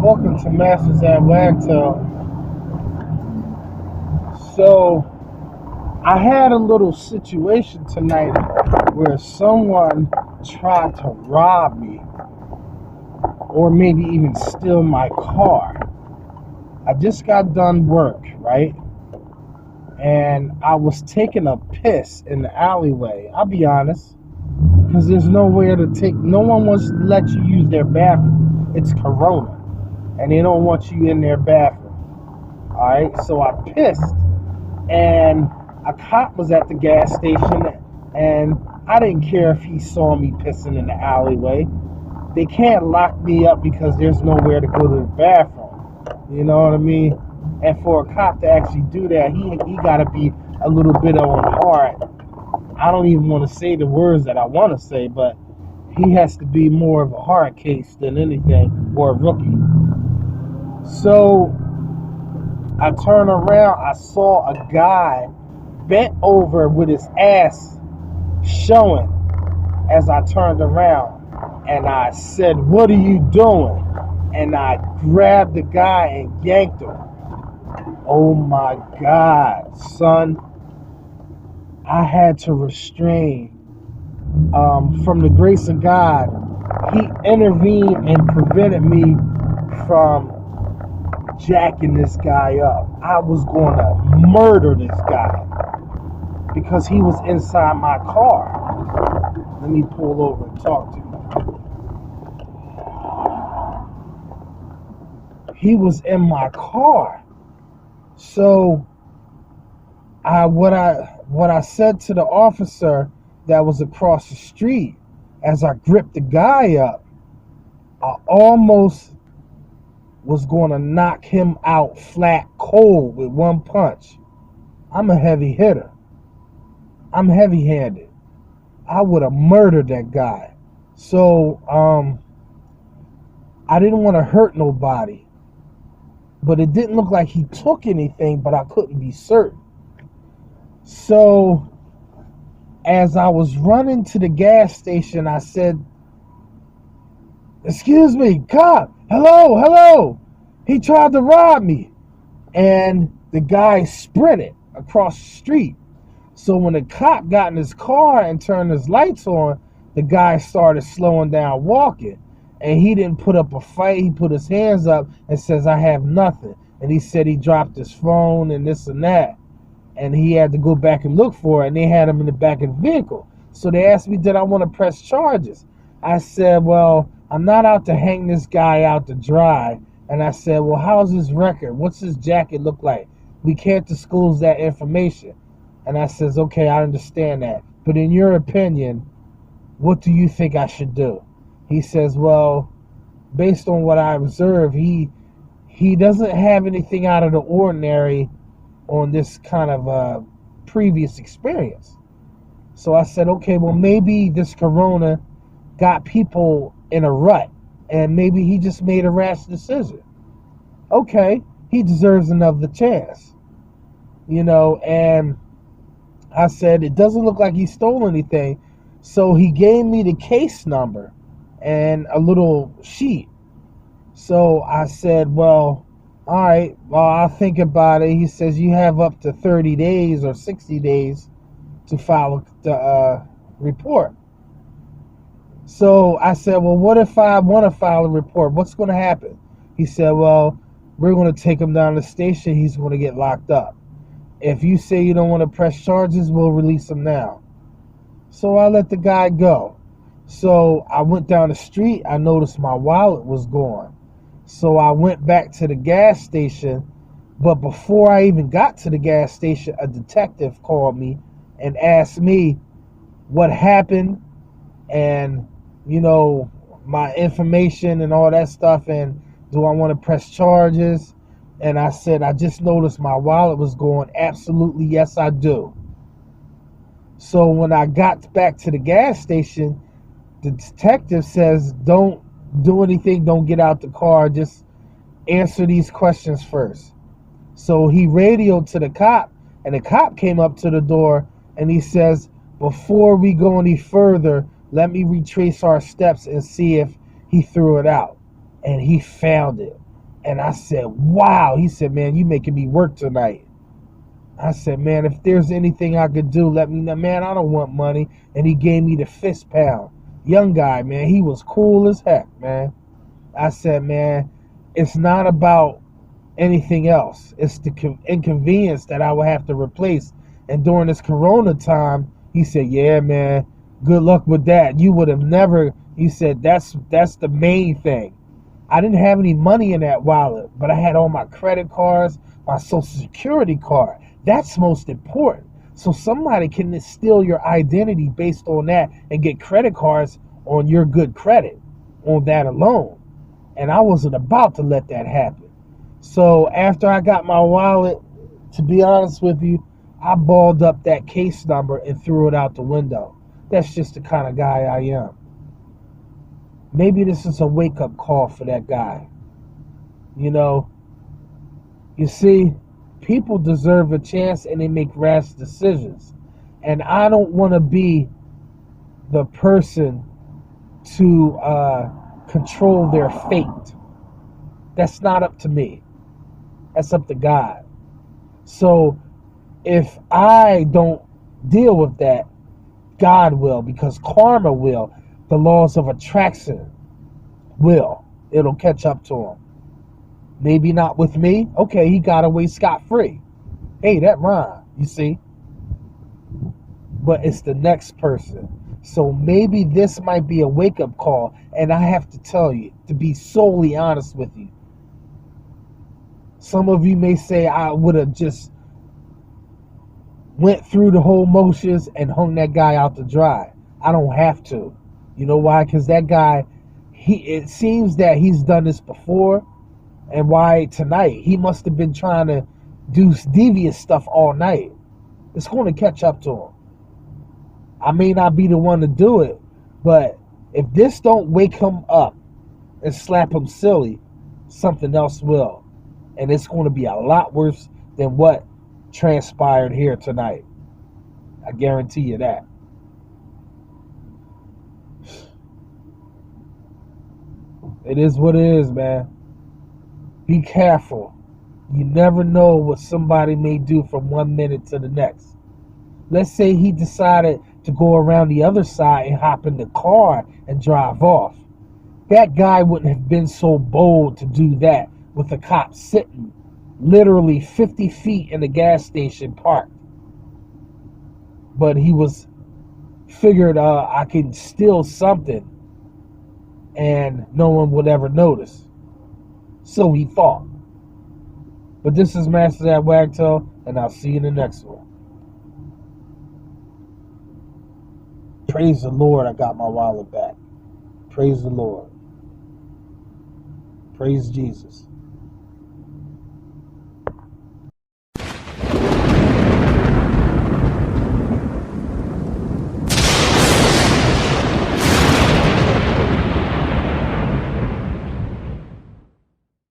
Welcome to Masters at Wagtail. So, I had a little situation tonight where someone tried to rob me or maybe even steal my car. I just got done work, right? And I was taking a piss in the alleyway. I'll be honest, because there's nowhere to take. No one wants to let you use their bathroom. It's Corona, and they don't want you in their bathroom. All right, so I pissed, and a cop was at the gas station, and I didn't care if he saw me pissing in the alleyway. They can't lock me up because there's nowhere to go to the bathroom. You know what I mean? And for a cop to actually do that, he got to be a little bit on hard. I don't even want to say the words that I want to say, but he has to be more of a hard case than anything, or a rookie. So I turned around, I saw a guy bent over with his ass showing as I turned around. And I said, "What are you doing?" And I grabbed the guy and yanked him. Oh my God, son. I had to restrain. From the grace of God, he intervened and prevented me from jacking this guy up. I was going to murder this guy because he was inside my car. Let me pull over and talk to you. He was in my car. So what I said to the officer that was across the street as I gripped the guy up, I almost was going to knock him out flat cold with one punch. I'm a heavy hitter. I'm heavy-handed. I would have murdered that guy. So I didn't want to hurt nobody. But it didn't look like he took anything, but I couldn't be certain. So as I was running to the gas station, I said, "Excuse me, cop, hello. He tried to rob me." And the guy sprinted across the street. So when the cop got in his car and turned his lights on, the guy started slowing down walking. And he didn't put up a fight. He put his hands up and says, "I have nothing." And he said he dropped his phone and this and that. And he had to go back and look for it. And they had him in the back of the vehicle. So they asked me, did I want to press charges? I said, well, I'm not out to hang this guy out to dry. And I said, well, how's his record? What's his jacket look like? We can't disclose that information. And I says, okay, I understand that. But in your opinion, what do you think I should do? He says, well, based on what I observed, he doesn't have anything out of the ordinary on this kind of previous experience. So I said, okay, well, maybe this corona got people in a rut, and maybe he just made a rash decision. Okay, he deserves another chance. And I said, it doesn't look like he stole anything. So he gave me the case number and a little sheet. So I said, well, all right, well, I'll think about it. He says you have up to 30 days or 60 days to file the report. So I said, well, what if I want to file a report? What's going to happen? He said, well, we're going to take him down to the station. He's going to get locked up. If you say you don't want to press charges, we'll release him now. So I let the guy go. So I went down the street. I noticed my wallet was gone. So I went back to the gas station. But before I even got to the gas station, a detective called me and asked me what happened and, my information and all that stuff. And do I want to press charges? And I said, I just noticed my wallet was gone. Absolutely, yes, I do. So when I got back to the gas station, the detective says, don't do anything. Don't get out the car. Just answer these questions first. So he radioed to the cop, and the cop came up to the door, and he says, before we go any further, Let me retrace our steps and see if he threw it out. And he found it. And I said, wow. He said, man, you making me work tonight. I said, man, if there's anything I could do, let me know. Man, I don't want money. And he gave me the fist pound. Young guy, man, he was cool as heck, man. I said, man, it's not about anything else. It's the inconvenience that I would have to replace. And during this corona time, he said, yeah, man, good luck with that. You would have never, he said, that's the main thing. I didn't have any money in that wallet, but I had all my credit cards, my social security card. That's most important. So somebody can steal your identity based on that and get credit cards on your good credit on that alone. And I wasn't about to let that happen. So after I got my wallet, to be honest with you, I balled up that case number and threw it out the window. That's just the kind of guy I am. Maybe this is a wake-up call for that guy. You know, you see, people deserve a chance and they make rash decisions. And I don't want to be the person to control their fate. That's not up to me. That's up to God. So if I don't deal with that, God will, because karma will. The laws of attraction will. It'll catch up to him. Maybe not with me. Okay, he got away scot-free. Hey, that rhyme, you see? But it's the next person. So maybe this might be a wake-up call. And I have to tell you, to be solely honest with you, some of you may say I would have just went through the whole motions and hung that guy out to dry. I don't have to. You know why? Because that guy, it seems that he's done this before. And why tonight? He must have been trying to do devious stuff all night. It's going to catch up to him. I may not be the one to do it, but if this don't wake him up and slap him silly, something else will. And it's going to be a lot worse than what transpired here tonight. I guarantee you that. It is what it is, man. Be careful. You never know what somebody may do from 1 minute to the next. Let's say he decided to go around the other side and hop in the car and drive off. That guy wouldn't have been so bold to do that with the cop sitting literally 50 feet in the gas station parked. But he was figured I can steal something and no one would ever notice. So he thought. But this is Masters at Wagtail, and I'll see you in the next one. Praise the Lord, I got my wallet back. Praise the Lord. Praise Jesus.